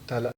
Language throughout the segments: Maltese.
Tala.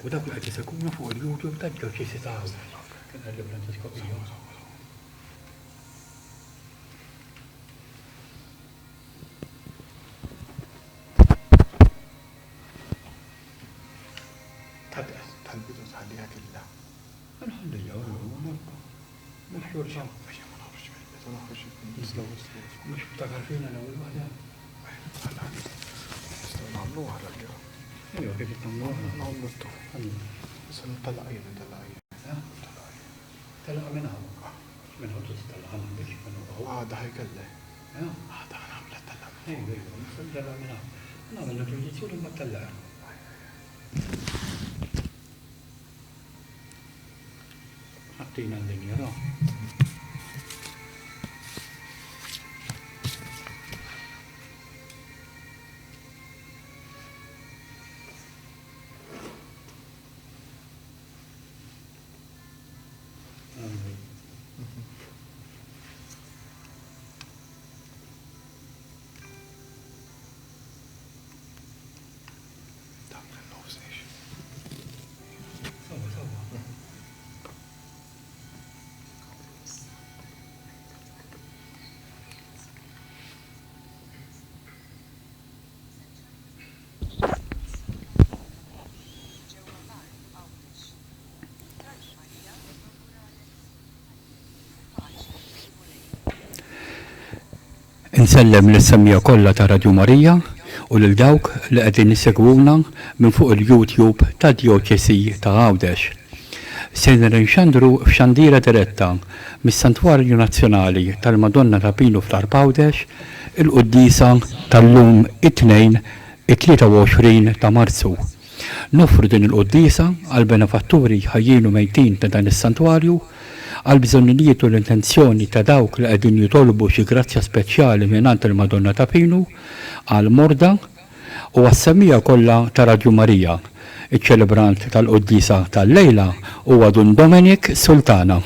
وده كل حاجة يكون فوق اليوتيوب تلقى شيء ستاوي كان اللي بلانتسكوبية تحبيته تحليها كلها الحمد لله ما نحضرش مش بتعرف فينا انا والوحده عملوها على اليوم ايوه كيف تعملوها عملته بس نطلع عين طلع منها تطلع عنها بيجي منه ده هيكله ده انا عملت طلع ايوه طلع منها انا عملنا ترانزيشن وما طلع حطينا الدنيا نسلم للسمية كلها تا راديو ماريا وللدawk li qegħdin jissegwuna minn fuq il-YouTube ta' Dioċesi ta' Għawdex. Se nirrinxandru f'xandira diretta mis-Santwarju Nazzjonali tal-Madonna ta' Pinu fl-Għawdex il-Quddiesa tal-lum it-Tnejn it-23 ta' Marzu. Nofru din il-Quddiesa għal benefatturi ħajjinu mejtin ta' dan is-santwarju għal bżonnijiet u l-intenzjoni ta' dawk li qegħdin jitolbu xi grazzja speċjali mingħand il-Madonna ta' Pinu għal morda u għas-semmija kollha ta' Radju Marija. Iċ-ċelebrant tal-Quddiesa tal-lejla huwa Dun Dominik Sultana.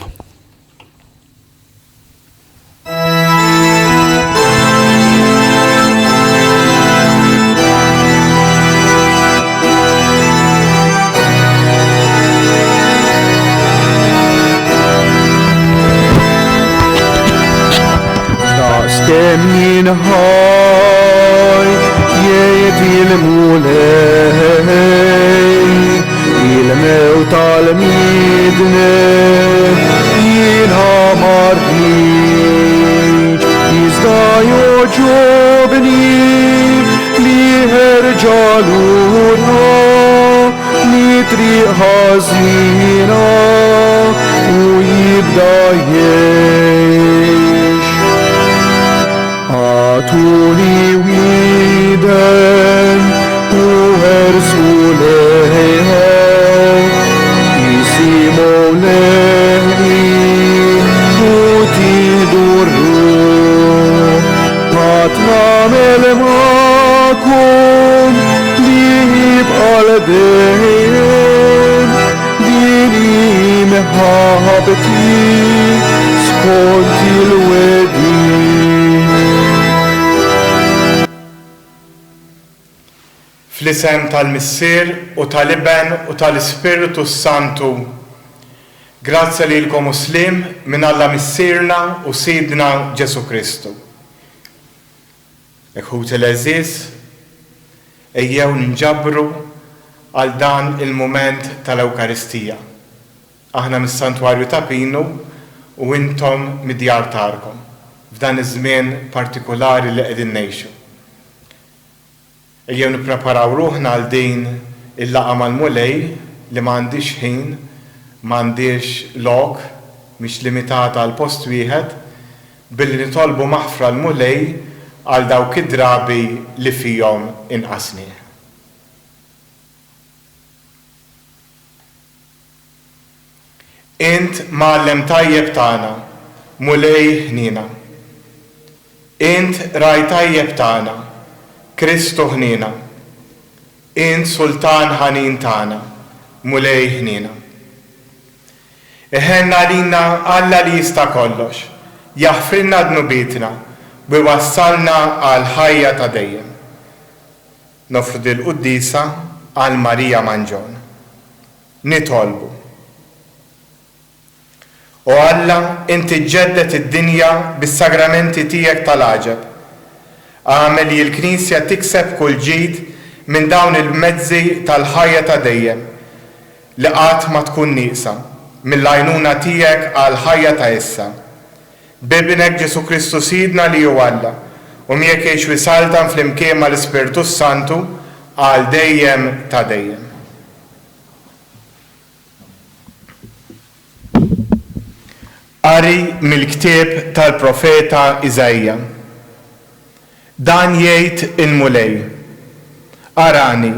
kemm jinħaj jgħid il-mulej il-mew tal-midne jinħamarni jizda joġobni li ħerġaluna li triq ħażina u jibda jgħix. Għatuni widen u ħersu lejha jisimu leħni u tidurru għat namel ma'kum li jibqal dejjem dini meħabti skont il-wedin. Fl-isem tal-Missier u tal-Iben u tal-Ispiritu Santu, grazzi lilkom Muslim minn Alla Missierna u Sidna Ġesu Kristu. Eħuti l-eżiż, ejjew nġabru għal dan il-moment tal-Ewkaristija. Aħna mis-Santwarju ta' Pinu u intom mid-djar tagħkom f'dan iż-żmien partikolari li qegħdin ngħixu. Ejjew nippreparaw ruħna għal din il-laqgħa mal-mulej li m'għandix ħin, m'għandix lok, mhix limitata għal post wieħed, billi nitolbu maħfra l-mulej għal dawk id-drabi li fihom inqasni. Int Mgħallem tajjeb tagħna, mulej ħnina. Int Raj tajjeb tagħna, Kristu ħnina. Int Sultan ħanin tagħna, mulej ħnina. Iħenna lina Alla li jista' kollox, jaħfrilna dnubitna bi wassalna għal ħajja ta' dejjem. Nofrdu l-Quddiesa għal Marija Manġon. Nitolbu. U Alla, inti ġeddet id-dinja bis-sagramenti tiegħek tal-għaġeb. Għamel li l-Knisja tikseb kull ġid minn dawn il-mezzi tal-ħajja ta' dejjem li qatt ma tkun nieqsa mill-għajnuna tiegħek għal ħajja ta' issa. Bibnek Ġesu Kristu Sidna li hu Alla u miegħek jgħix wisaltan fl-imkien mal-Ispiritu Santu għal dejjem ta' dejjem. Qari mill-ktieb tal-profeta Iżajja. Dan jgħid il-mulej. Arani,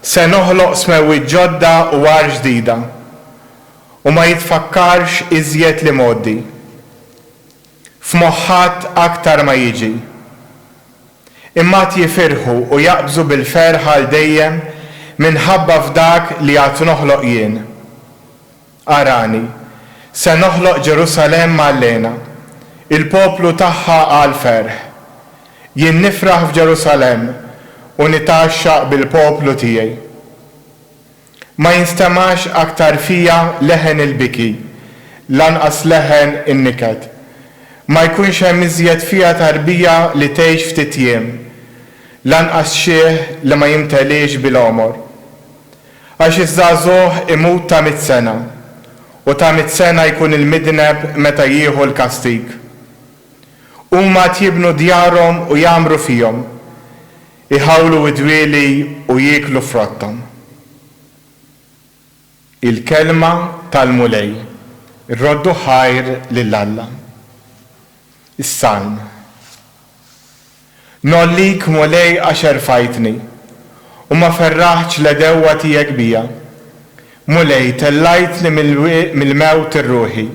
se noħloq smewi ġodda u għar ġdida u ma jitfakkarx iżjed li moddi. F'moħħat aktar ma jiġi. Imma jifirħu u jaqbżu bil-ferħa l dejjem minħabba f'dak li għad noħloq jien. Arani, se noħloq Ġerusalem mallena, il-poplu tagħha għal ferħ. Jien nifraħ f'Ġerusalem u nitaxxaq bil-poplu tiegħi. Ma jinstemax aktar fija leħen il-biki, lanqas leħen in-niket. Ma jkunx hemm iżjed fija tarbija li tgħix ftit jiem, lanqas xieħ li ma jimtelix bil-omor. Għax iż-żagħżugħ imut ta' 100 sena u ta' 100 sena jkun il-midneb meta jieħu l-kastig. Huma jibnu djarhom u jagħmru fihom, iħawlu id-dwieli u jieklu frottom. Il-kelma tal-mulej, irroddu ħajr lill-Alla. Is-Salm. Nollik mulej għax erfajtni u ma ferraħx l-edewwa tiegħek bija. Mulej tellajtni mill-mewt ir-ruħi,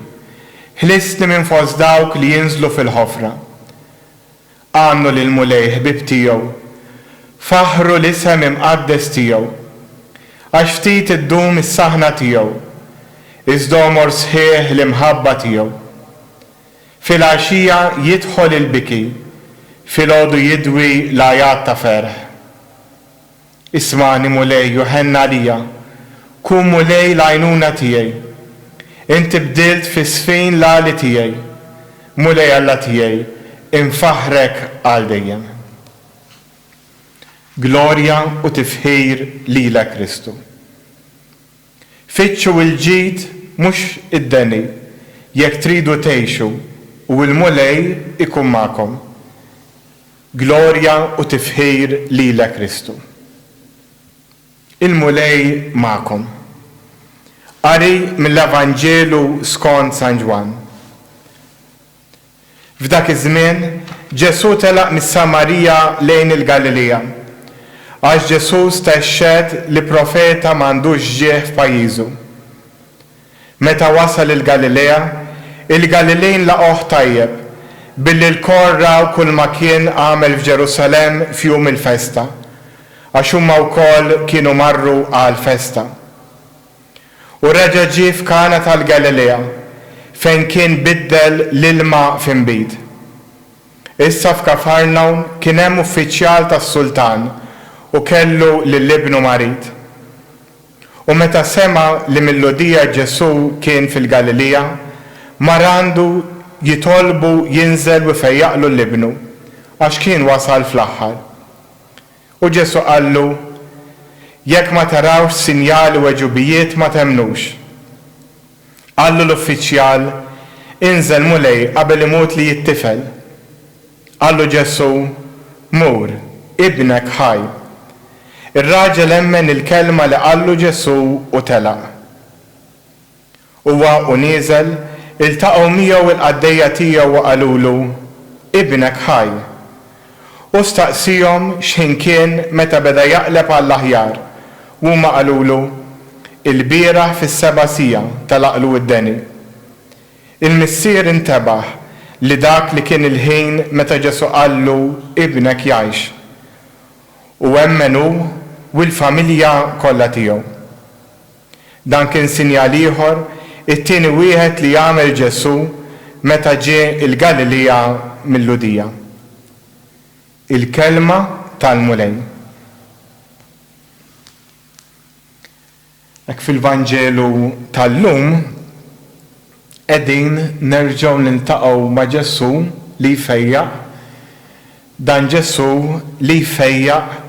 ħlistni minn fost dawk li jinżlu fil-ħofra. Għannu lil mulej ħbib tiegħu, faħru l-isem imqaddes tiegħu, għax ftit iddum is-saħna tiegħu, iżdomor sħiħ l-imħabba tiegħu. Fil-għaxija jidħol il-biki, fil-għodu jidwi l-għajat ta' ferħ. Ismani mulej juħenna lija, kun mulej l-għajnuna tiegħi. Inti bdilt fi sfin l-għali tiegħi, mulej Alla tiegħi, infaħrek għal dejjem. Glorja u tifħir lilek Kristu. Fitxu il-ġid mhux id-deni jekk tridu tgħixu u l-mulej ikun magħkom. Glorja u tifħir lilek Kristu. Il-mulej magħkom. Qari mill-Evanġelu skont San Ġwan. F'dak iż-żmien Ġesu telaq mis-Samarija lejn il-Galilea għax Ġesu stexxed li profeta m'għandux ġieħ f'pajjiżu. Meta wasal il-Galilea, il-Galilejn laqgħuh tajjeb billi l-korra u kull ma kien għamel f'Ġerusalemm f'jum il-festa għax huma wkoll kienu marru għal festa. U reġa' ġie f'Kana tal-Galilea fejn kien biddel l-ilma f'inbid. Issa f'Kafarnawn kien hemm uffiċjal tas-Sultan u kellu lill-ibnu marit. U meta sema li mill-lodija Ġesu kien fil-Galilea, marandu jitolbu jinżel u fejjaqlu l-ibnu għax kien wasal fl-aħħar. U Ġesu qallu, jekk ma tarawx sinjali u weġubijiet ma temnux. Qallu l-uffiċjal, inżel mulej qabel imut li jittifel. Qallu Ġesu, mur, ibnek ħaj. Ir-raġel emmen il-kelma li qallu Ġesu u telaq. Huwa u nieżel iltaqgħu miegħu il-qaddejja tiegħu u qalulu, ibnek ħaj. U staqsihom x'ħin kien meta beda jaqleb għall-aħjar. Huma qalulu, il-bieraħ fis-7 sija talaqlu id-deni. Il-missier intebaħ li dak li kien il-ħin meta Ġesu qallu ibnek jgħix. U emmenu u l-familja kollha tiegħu. Dan kien sinjal ieħor it-tieni wieħed li jagħmel Ġesu meta ġie il-Galilea mill-Ludija. Il-kelma tal-mulej. Hekk fil-Vanġelu tal-lum qegħdin nerġgħu niltaqgħu ma' Ġesu li jfejjaq, dan Ġesu li jfejjaq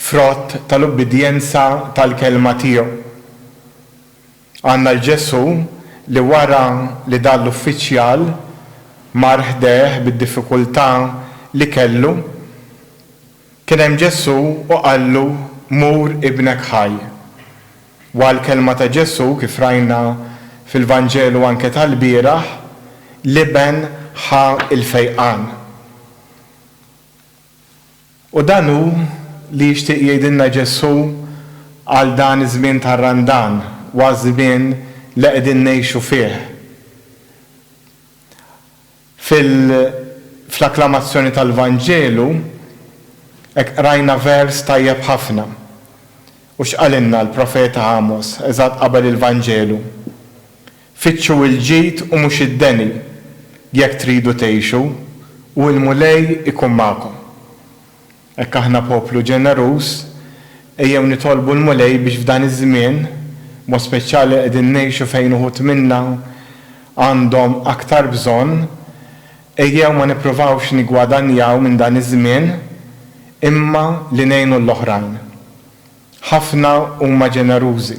frott tal-ubbidjenza tal-kelma tiegħu. Għandna l-Ġesu li wara li dan l-uffiċjal mar ħdeh bid-diffikultà li kellu, kien hemm Ġesu u qallu mur ibnek ħaj. Wa l-kelma ta' Ġesu kif rajna fil-Vanġelu anke tal-bieraħ liben ħa il-fejqan. U dan hu li jixtieq jgħidilna Ġesu għal dan iż-żmien tar-Randan wa żmien li qegħdin ngħixu fih. Fl-akklamazzjoni tal-Vanġelu hekk rajna vers tajjeb ħafna. U x'qalinna l-profeta Amos eżatt qabel il-Vanġelu. Fitxu il-ġid u mhux id-deni jekk tridu tgħixu u l-mulej ikun magħkom. Hekk aħna poplu ġenerus ejjew nitolbu l-mulej biex f'dan iż-żmien, mod speċjali qegħdin ngħixu fejn uħud minna għandhom aktar bżonn, ejjew ma nippruvawx nigwadanjaw minn dan iż-żmien imma li ngħinu l-oħrajn. Ħafna huma ġenerużi,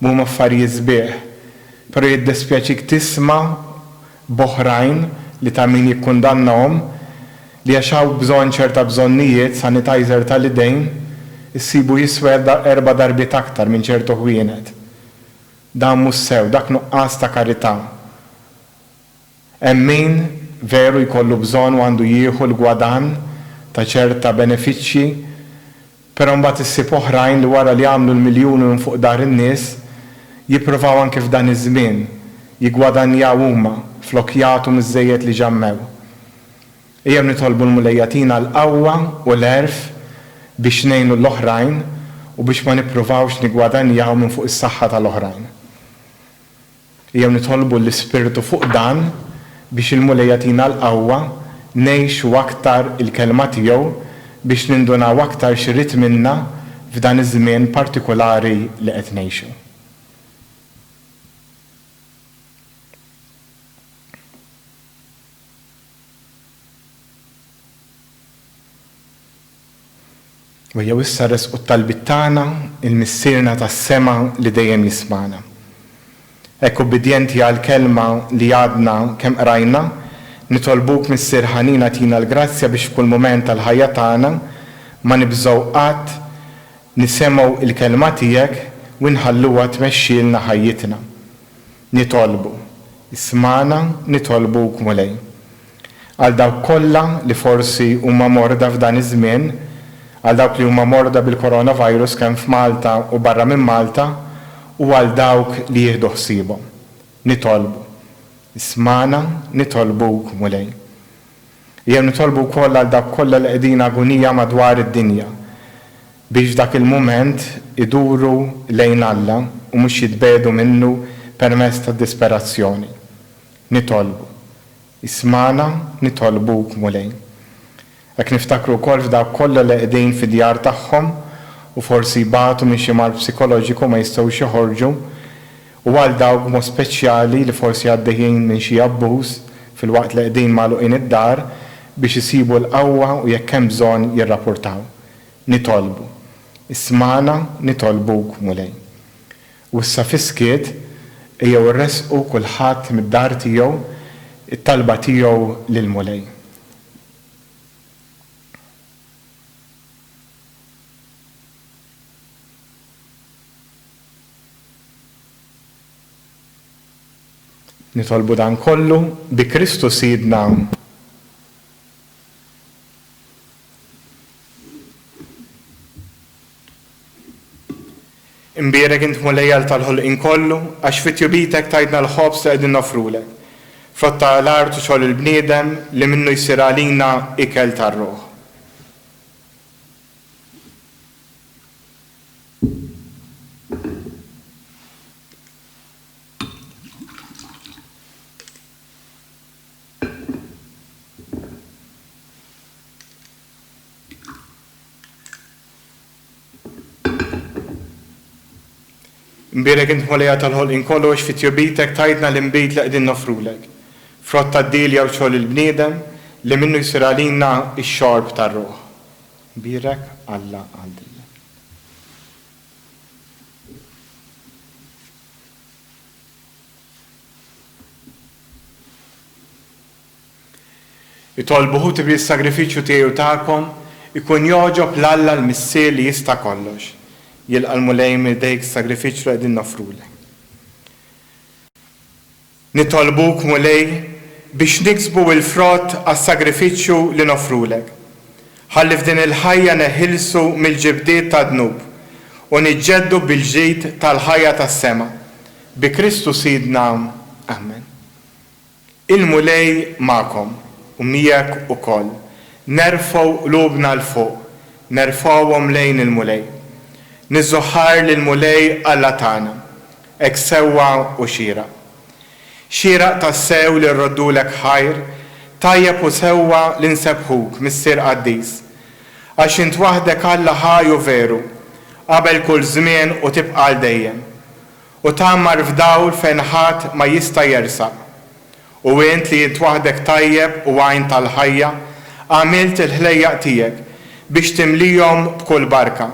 huma affarijiet sbieħ, però jiddispjaċik tisma' b'oħrajn li ta' min jikkundannahom li għax hawn bżonn ċerta bżonnijiet sanitizer tal-idejn issibu jiswed 4 darbiet aktar minn ċertu ħwienet. Dan mhux sew, dak nuqqas ta' karità. Hemm min veru jkollu bżonn u għandu jieħu l-gwadan ta' ċerta benefiċċji, però mbagħad issib oħrajn li wara li għamlu l-miljuni minn fuq dar in-nies jippruvaw anke f'dan iż-żmien jiggwadanjaw huma flok jagħtu miż-żejjed li ġammew. Ejjew nitolbu l-mulejjatina l-qawwa u l-għerf biex ngħinu l-oħrajn u biex ma nippruvawx nigwadanjaw minn fuq is-saħħa tal-oħrajn. Ejjew nitolbu l-ispirtu fuq dan biex il-mulejjatina l-qawwa ngħixu aktar il-kelma tiegħu biex nindunaw aktar xirrid minna f'dan iż-żmien partikolari li qed ngħixu. U jew issa resqu t-talbit tagħna il-missierna tas-sema li dejjem jismana. Ekk ubbidjenti għall-kelma li għadna kemm qrajna, nitolbuk Missier ħanina tina l-grazzja biex f'kull mument tal-ħajja tagħna ma nibżgħu qatt nisemgħu il-kelma tiegħek u nħalluha tmexxilna ħajjitna. Nitolbu, ismana nitolbuk mulej. Għal dawk kollha li forsi huma morda f'dan iż-żmien, għal dawk li huma morda bil-coronavirus kemm f'Malta u barra minn Malta, u għal dawk li jieħdu ħsiebhom. Nitolbu, ismana nitolbuk mulej. Jew nitolbu wkoll għal dawk kollha li qegħdin agonija madwar id-dinja biex dak il-mument iduru lejn Alla u mhux jitbedu minnu permezz tad-disperazzjoni. Nitolbu, ismana nitolbuk mulej. Jekk niftakru wkoll f'dawk kollha li qegħdin fid-djar tagħhom u forsi batu minn xi mal psikoloġiku ma jistgħux joħorġu, u għal dawk mod speċjali li forsi għaddejjin minn xi abbuż fil-waqt li qegħdin magħluqin id-dar biex isibu l-qawwa u jekk hemm bżonn jirrapportaw. Nitolbu, ismana nitolbuk mulej. U issa fiskiet ejjew irresqu kulħadd mid-dar tiegħu it-talba tiegħu lil mulej. Nitolbu dan kollu bi Kristu Sidna. Imbierek int mulejjal tal-ħolqien kollu, għax fit-jubitek tajdna l-ħobs li qegħdin nofrulek. Frotta l-art u xogħol il-bniedem li minnu jsir għalina ikel tar-ruħ. Imbierek int mulejjal tal-ħolqien kollu għax fit-jubitek tajdna l-imbit li qegħdin nofrulek. Frotta d-dilja u xogħol il-bniedem li minnu jsir għalina x-xorb tar-ruħ. Imbierek Alla għaldilek. Itolbuħu tibri s-sagrifiċċju tiegħu tagħkom ikun joġob l-Alla l-missier li jista' kollox. Jilqa' l-mulej minn-dejk sagrifiċċju li qegħdin nofrulek. Nitolbuk mulej biex niksbu l-frott għas-sagrifiċċju li nofrulek. Ħalli f'din il-ħajja neħilsu mill-ġibdiet ta' dnub u niġġeddu bil-ġid tal-ħajja tas-sema. Bi Kristu Sidna. Amen. Il-mulej magħkom u miegħek ukoll. Nerfgħu qlubna l fuq, nerfgħuhom lejn il-mulej. Nizzoħar l-mulej Alla tagħna, hekk sewwa u xieraq. Xieraq tas-sew li rroddulek ħajr, tajjeb u sewwa li nsebħuk Missier Quddies, għax int waħdek Alla ħaju veru, qabel kull żmien u tibqa' l dejjem. U tagħmar f'dawl fejn ħadd ma jista' jersaq. U int li int waħdek tajjeb u għajn tal-ħajja, għamilt il-ħlejjaq tiegħek biex timlihom b'kull barka.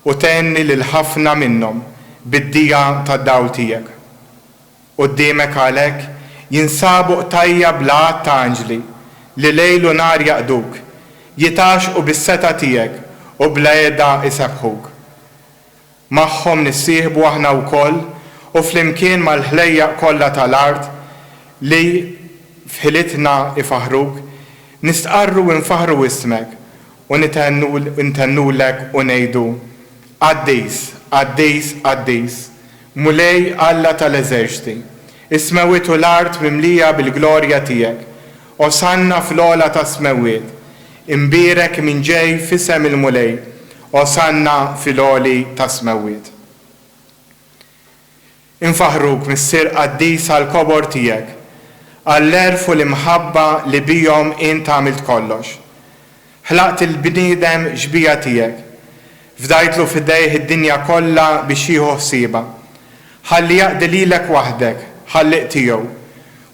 U tenni lil ħafna minnhom bid-dija tad-dawl tiegħek. Quddiemek għalhekk jinsabu tajja bla ta' anġli li lejl u nar jaqduk, jitaxqu bis-seta tiegħek u bla qiegħda isebħuk. Magħhom nissieħbu aħna wkoll u flimkien mal-ħlejjaq kollha tal-art li f'ħilitna ifaħruk, nistqarru u nfaħru ismek u nitennulek u ngħidu Quddies, Quddies, Quddies, mulej Alla tal-eżerċiti, is-smewiet u l-art mimlija bil-glorja tiegħek, osanna fl-ogħla tas-smewiet, imbierek min ġej f'isem il-mulej, osanna fil-għoli tas-smewiet. Infaħruk Missier Quddies għall-kobor tiegħek, għall-erf u l-imħabba li bihom int għamilt kollox. Ħlaqt il-bniedem ġbija tiegħek, fdajtlu f'idejh id-dinja kollha biex jieħu ħsiebha. Ħalli jaqdi lilek waħdek, ħalliq tiegħu,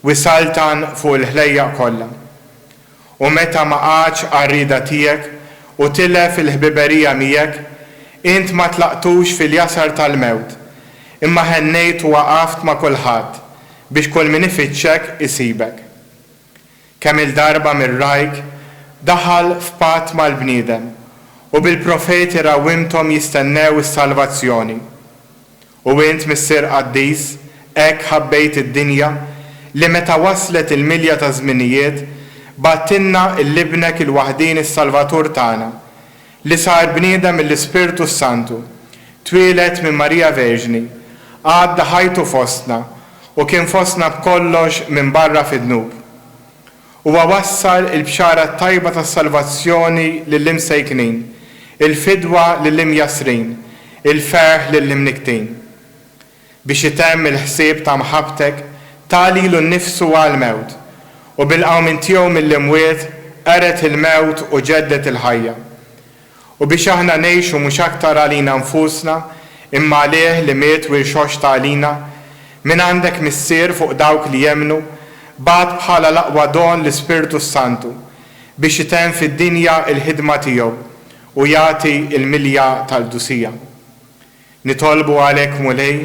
wisaltan fuq il-ħlejjaq kollha. U meta ma qatx għar-rieda tiegħek u tilef il-ħbiberija miegħek, int ma tlaqtux fil-jasar tal-mewt, imma ħennejt u waqaft ma' kulħadd biex kull min ifittxek isibek. Kemm il-darba mir-rajk daħal f'patt mal-bniedem u bil-profeti rawimthom jistennew is-salvazzjoni. U int missier Quddies hekk ħabbejt id-dinja li meta waslet il-milja ta' żminijiet battinna il-libnek il-waħdin is-Salvatur tagħna li sar bniedem mill-Ispirtu Santu, twieled minn Marija Verġni, għadda ħajtu fostna u kien fostna b'kollox minn barra fid-dnub. Huwa wassal il-bxara tajba tas-salvazzjoni lill-imsejknin, il-fidwa lill-imjasrin, il-ferħ lill-imniktin. Biex itemm il-ħsieb ta' mħabtek talilu nnifsu għal-mewt u bil-qawmin tiegħu mill-imwiet qeret il-mewt u ġeddet il-ħajja. U biex aħna ngħixu mhux aktar għalina nfusna imma għalih li miet u rxox tagħlina minn għandek missier fuq dawk li jemnu bad bħala l-aqwa don l-Ispirtu Santu biex itemm fid-dinja il-ħidma tiegħu u jagħti il-milja tal-dusija. Nitolbu għalhekk mulej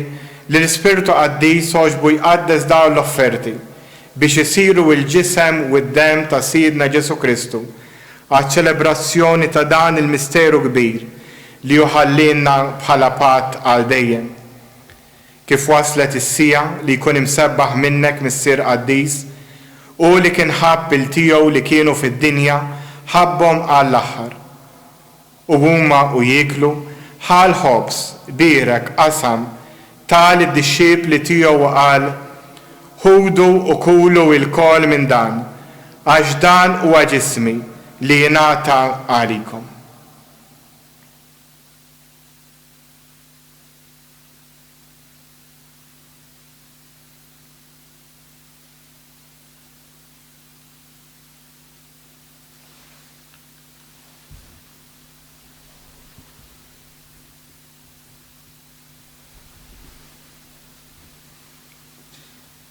li l-Ispirtu Quddies soġbu jqaddes dawn l-offerti biex isiru l-ġisem u d-dem ta' Sidna Ġesu Kristu għaċ-ċelebrazzjoni ta' dan il-misteru kbir li juħallilna bħala patt għal dejjem. Kif waslet is-sija li jkun imsebbaħ minnek missier Quddies u li kien ħabb il-tiegħu li kienu fid-dinja ħabbhom għall-aħħar. U huma u jieklu ħal ħobs birek qasam tal id-dixxiepli tiegħu qal ħudu u kulu l-kol minn dan għax dan huwa ġismi li jingħata għalikom.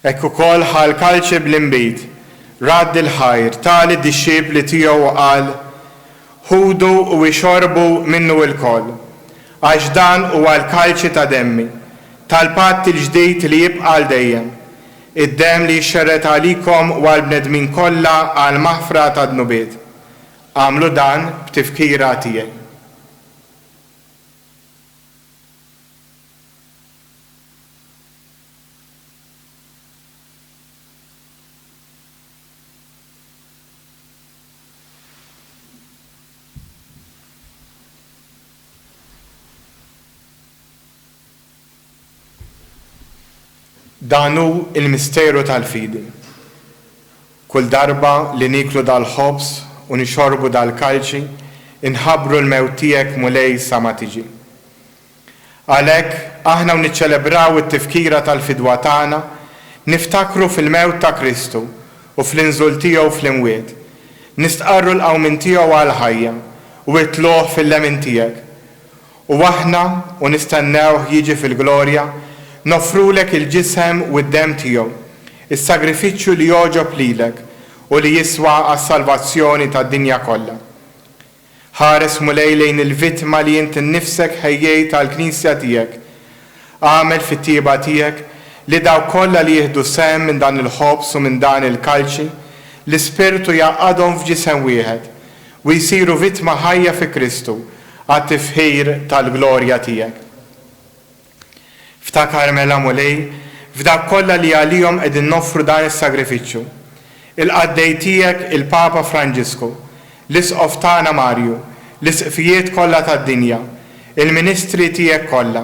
Ekku kol ħal kalċi bl-imbit, radd il-ħajr, tal id-dixxiepli tiegħu qal ħudu u ixorbu minnu l-kol, għax dan huwa l-kalċi ta' demmi, tal-patt il-ġdid li jibqa' għal dejjem, id-dem li jxerret għalikom u għall-bnedmin kollha għal maħfra ta' dnubiet. Għamlu dan b'tifkira tiegħi. Danu il-misteru tal-fidi. Kull darba li niklu dal-ħobs u nixorbu dal-kalċi, inħabru l-mewt tiegħek mulej sa ma tiġi. Għalhekk aħna niċċelebraw it-tifkira tal-fidwa tagħna, niftakru fil-mewt ta' Kristu u fl-inżul tiegħu fl-imwiet. Nistqarru l-qawmin tiegħu għall-ħajja u itluh fil-lemin tiegħek. U aħna u nistennew jiġi fil-glorja nofrulek il-ġisem u d-dem tiegħu, is-sagrifiċċju li joġob lilek u li jiswa għas-salvazzjoni tad-dinja kollha. Ħares mulej lejn il-vittma li int innifsek ħejjejt għall-Knisja tiegħek. Għamel fit-tieba tiegħek li daw kollha li jieħdu sehem minn dan il-ħobs u minn dan il-kalċi l-Ispirtu jaqgħadhom f'ġisem wieħed u jsiru vittma ħajja fi Kristu għat-tifħir tal-glorja tiegħek. Ftakar mela mulej, f'dak kollha li għalihom qegħdin noffru dan is-sagrifiċċju. Il-qaddej tiegħek il-Papa Franġisku, l-isqof tagħna Marju, l-isqfijiet kollha tad-dinja, il-ministri tiegħek kollha,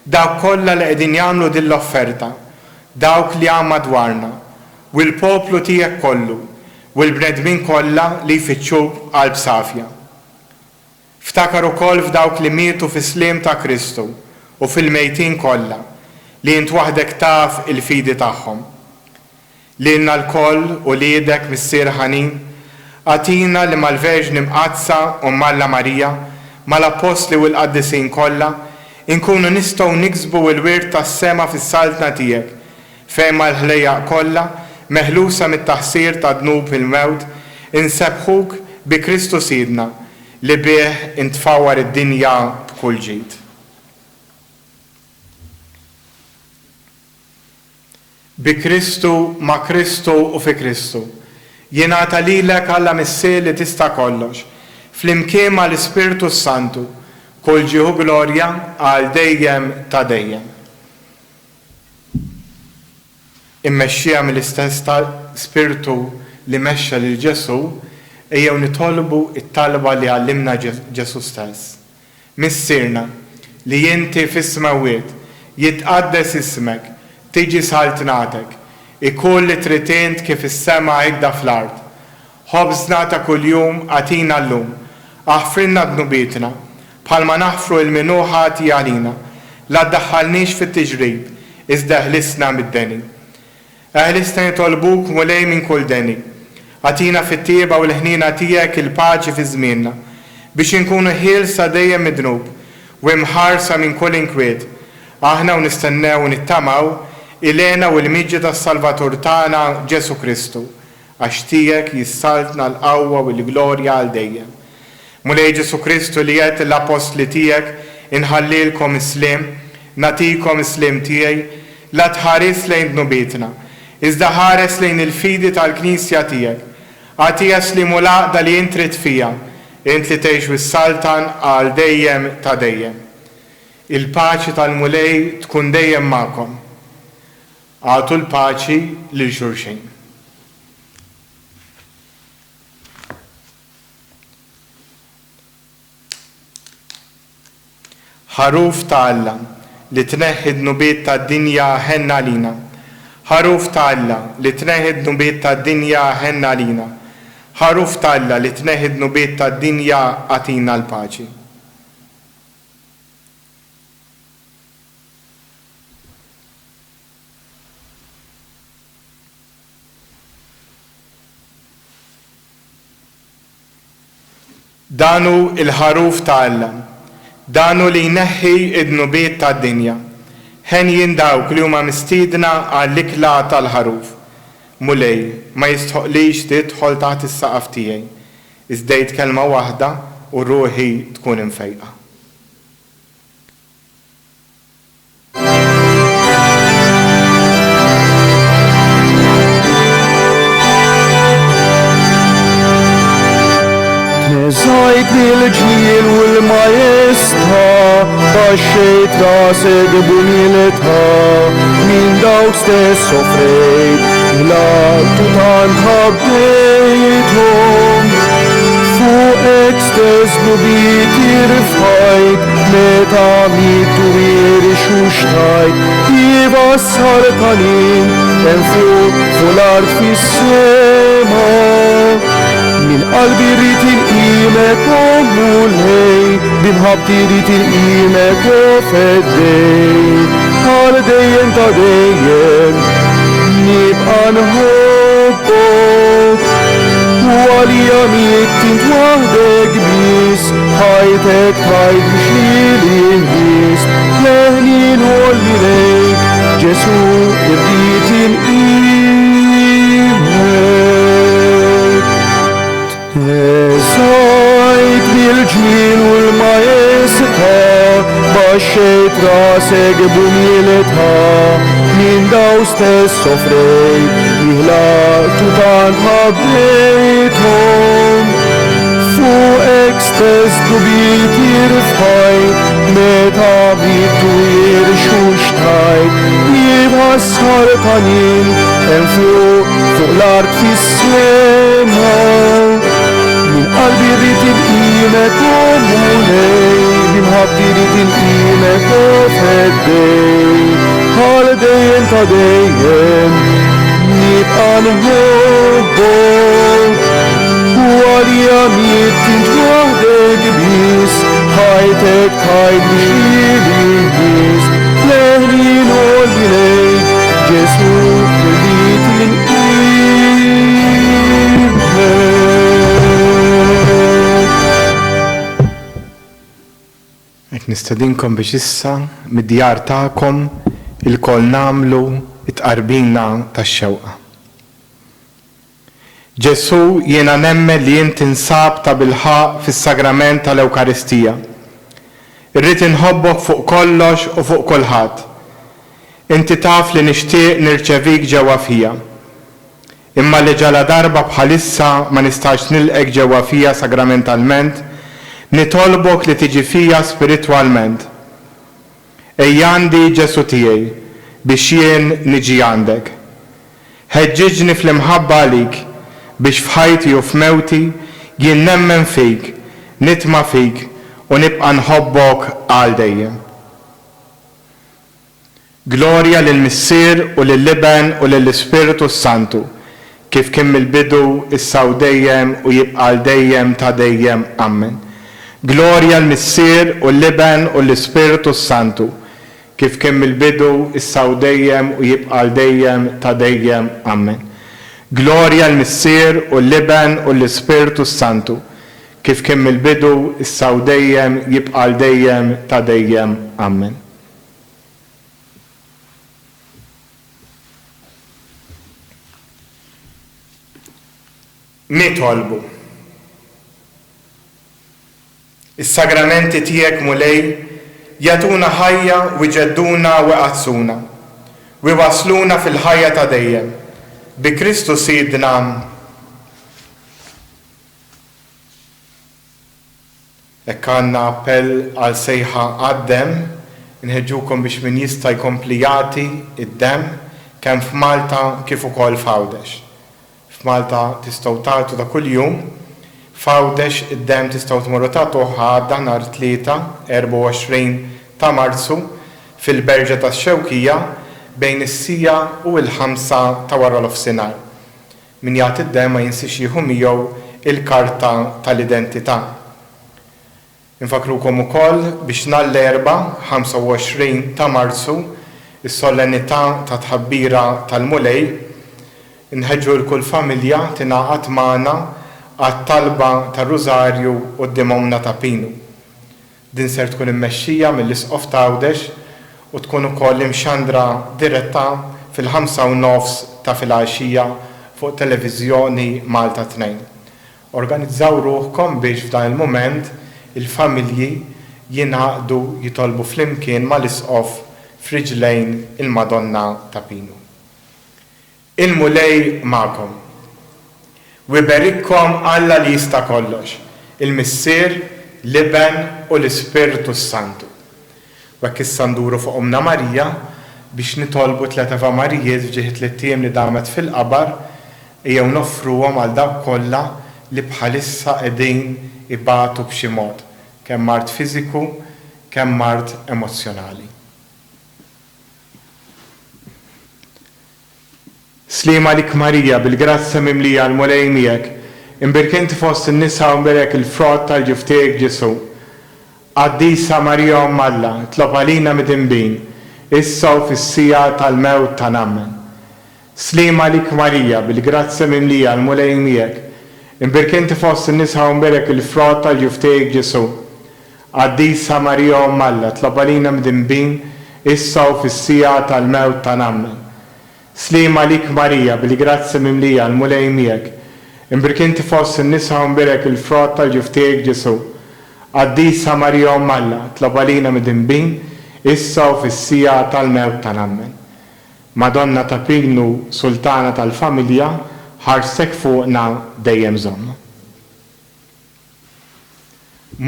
dawk kollha li qegħdin jagħmlu din l-offerta, dawk li hemm madwarna, u l-poplu tiegħek kollu, u l-bnedmin kollha li jfittxuk qalb safja. Ftakar ukoll f'dawk li mietu fis-sliem ta' Kristu u fil-mejtin kollha li int waħdek taf il-fidi tagħhom. Lilna l-koll u liedek missier ħanin, għatina li mal-Verġni mqazza u Malla Marija, mal-Apostli u l-Qaddisin kollha, inkunu nistgħu niksbu l-wirt tas-sema fis-saltna tiegħek, fejn mal-ħlejjaq kollha meħlusa mit-taħsir ta' dnub il-mewt, insebħuk bi Kristu Sidna, li bih intfawwar id-dinja b'kull ġid. Bi Kristu, ma' Kristu u fi Kristu. Jingħata lilek Alla missier li tista' kollox, flimkien mal-Ispirtu Santu, kull ġieħu glorja għal dejjem ta' dejjem. Immexxija mill-istess Spirtu li mexxa lil Ġesu, ejjew nitolbu it-talba li għallimna Ġesu stess. Missierna li inti fis-smawiet jitqaddes ismek, tiġi saltnatek, ikun li trid kif is-sema hekk fl-ard. Ħobżna ta' kuljum għatina llum, aħfrilna dnubietna, bħalma naħfru l-minuħa għalina, la ddaħħalniex fit-tiġrib, iżda ħlisna mid-deni. Eħlisna nitolbuk mulej minn kull deni. Għatina fit-tieba u l-ħnina tiegħek il-paċi fi żmienna, biex inkunu ħielsa dejjem mid-dnub u imħarsa minn kull inkwiet. Aħna u nistennew u nittamaw ilena u l-miġġi tas-Salvatur tagħna Ġesu Kristu, għax tiegħek jissaltna l-qawwa u l-glorja għal dejjem. Mulej Ġesu Kristu li qed l-apostli tiegħek inħallilkom islim, natikom islim tiegħi, la tħares lejn dnubietna, iżda ħares lejn il-fidi tal-Knisja tiegħek. Għatija slimu laqda li intrid fija, int li tgħix wis-saltan għal dejjem ta' dejjem. Il-paċi tal-mulej tkun dejjem magħkom. Għatu l-paċi lil xulxin. Ħaruf ta' Alla li tneħħi d-nubiet tad-dinja ħenna lina. Ħaruf ta' Alla li tneħħi d-nubiet tad-dinja ħenna lina. Ħaruf ta' Alla li tneħħi d-nubiet tad-dinja għatina l-paċi. Danu il-ħaruf ta' Alla, danu li jneħħi id-nubiet tad-dinja. Ħen jindawk li huma mistiedna għall-ikla tal-ħaruf. Mulej, ma jistħoqlix tidħol taħt is-saqaf tiegħi. Iżdejt kelma waħda u ruħi tkun imfejqa. Neżajt bil-ġmiel u l-majesta, baxxejt rasek b'umiltà, min dawk stess sofrejt, il-għattu tant ħabbejthom. Fuqek stess nubiet irfajt, meta mitu irix u xtajt, jivassar tanin, fuq l-art fis-sema. Min qalbi rrit il-qimek u mulej, binħabti rrit il-qimek u feddej. Għal dejjem ta' dejjem, nibqa' nħobbok. U għalija mittint waħdek bis, ħajtek tajt biex li l-nis. Leħni nħolli lejk, Ġesu irrit il-qimek. Eżajt bil-ġmiel u l-majesta, baxxejt rasek b'umiltà, min daw stess sofrejt, jihlaqtu tant ħabbejthom. Fuqek stess nubiet irfajt, meta bitu irix u xtajt, jibħassar tanin, fuq l-art fis-sema. Min qalbi rrit il-qimek u mulej, binħabti rrit il-qimek u feddej. Għal dejjem ta' dejjem, nibqa' nħobbok. U għalija mittint waħdek bis, ħajtek tajt biex li-nis. Leħni nħolli lejk, Ġesu irrit il-qimek. Nistedinkom biex issa mid-djar tagħkom il-kol namlu it-qarbina tax-xewqa. Ġesu, jiena nemmen li inti nsab ta' bilħaq fis-sagrament tal-Ewkaristija. Irrid inħobbok fuq kollox u fuq kulħadd. Inti taf li nixtieq nirċevik ġewwa fija. Imma li ġala darba bħalissa ma nistax nilqek ġewwa fija sagramentalment, nitolbok li tiġi fija spiritwalment. Ejjandi Ġesu tiegħi biex jien niġi għandek. Ħeġġiġni fl-imħabba għalik biex f'ħajti u f'mewti jien nemmen fik, nitma fik u nibqa' nħobbok għal dejjem. Glorja lill-Missier u lill-Liben u lill-Ispiritu Santu, kif kien mill-bidu issa u dejjem u jibqa' għal dejjem ta' dejjem. Amen. Glorja l-Missier u l-Liben u l-Ispiritu Santu, kif kien mill-bidu issa u dejjem u jibqa' għal dejjem ta' dejjem. Amen. Glorja l-Missier u l-Liben u l-Ispiritu Santu, kif kien mill-bidu issa u dejjem jibqa' għal dejjem ta' dejjem. Amen. Nitolbu. Is-sagramenti tiegħek mulej jagħtuna ħajja u jġedduna u jqazzuna u jwasluna fil-ħajja ta' dejjem. Bi Kristu Sidna. Hekk għandna appell għal sejħa għad-dem, inħeġġukom biex min jista' jkompli jagħti id-dem kemm f'Malta kif ukoll f'Għawdex. F'Malta tistgħu tagħtu ta' kuljum, f'Għawdex id-dem tistgħu tmorru tagħtu għadda nhar 24 ta' Marzu fil-Berġa tax-Xewkija bejn is-sija u l-5 ta' wara l-ofsinhar. Min jagħti id-dem ma jinsix jieħu miegħu il-karta tal-identità. Infakrukom ukoll biex nhar l-erba' 25 ta' Marzu is-solennità ta' tħabbira tal-mulej inħeġġu l-kull familja tingħaqad magħna għat-talba tar-Rużarju quddiem ta' Pinu. Din ser tkun immexxija mill-Isqof ta' Għawdex u tkun ukoll imxandra diretta fil-5:30 ta' filgħaxija fuq televiżjoni Malta 2. Organizzaw ruħkom biex f'dan il-mument il-familji jingħaqdu jitolbu flimkien mal-Isqof f'riġlejn il-Madonna ta' Pinu. Il-mulej magħkom. U jberikkom Alla li jista' kollox, il-Missier, Liben u l-Ispiritu Santu. Bekk issa nduru fuq Omna Marija biex nitolbu 3 Ava Marijiet f'ġieħ 3 ijiem li damet fil-qabar jew noffruhom għal dawk kollha li bħalissa qegħdin ibatu b'xi mod, kemm mart fiżiku, kemm mart emozzjonali. Slima lik Marija bil-grazza mimlija l-mulej miegħek, imbirkinti fost in-nisa u mberek il-frott tal-ġuf tiegħek Ġesu. Quddiesa Marija Umm Alla, tlob għalina mid-inbin, issa u fis-sija tal-mewt ta' nammen. Slima lik Marija bil-grazza mimlija l-mulej miegħek, imbirkinti fost in-nisa u mberek il-frott tal-ġuf tiegħek Ġesu. Quddiesa Marija Umm Alla, tlob għalina mid-inbin, issa u fis-sija tal-mewt ta' nammen. Slima lik Marija bil-grazza mimlija l-mulej miegħek, imbirkinti fost in-nisa u mberek il-frott tal-ġuf tiegħek Ġesu. Quddiesa Marija Umm Alla, tlob għalina mid-inbin, issa u fis-sija tal-mewt ta' nammen. Madonna ta' Pinu, Sultana tal-familja, ħarsek fuqna dejjem żomm.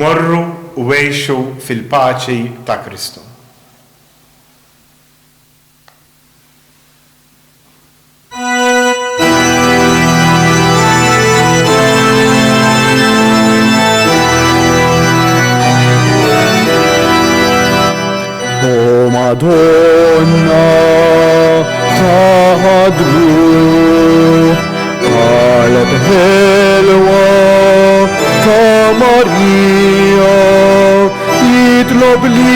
Morru u għejxu fil-paċi ta' Kristu. Madonna taħadru qalb ħelwa ta' Marija jitlob li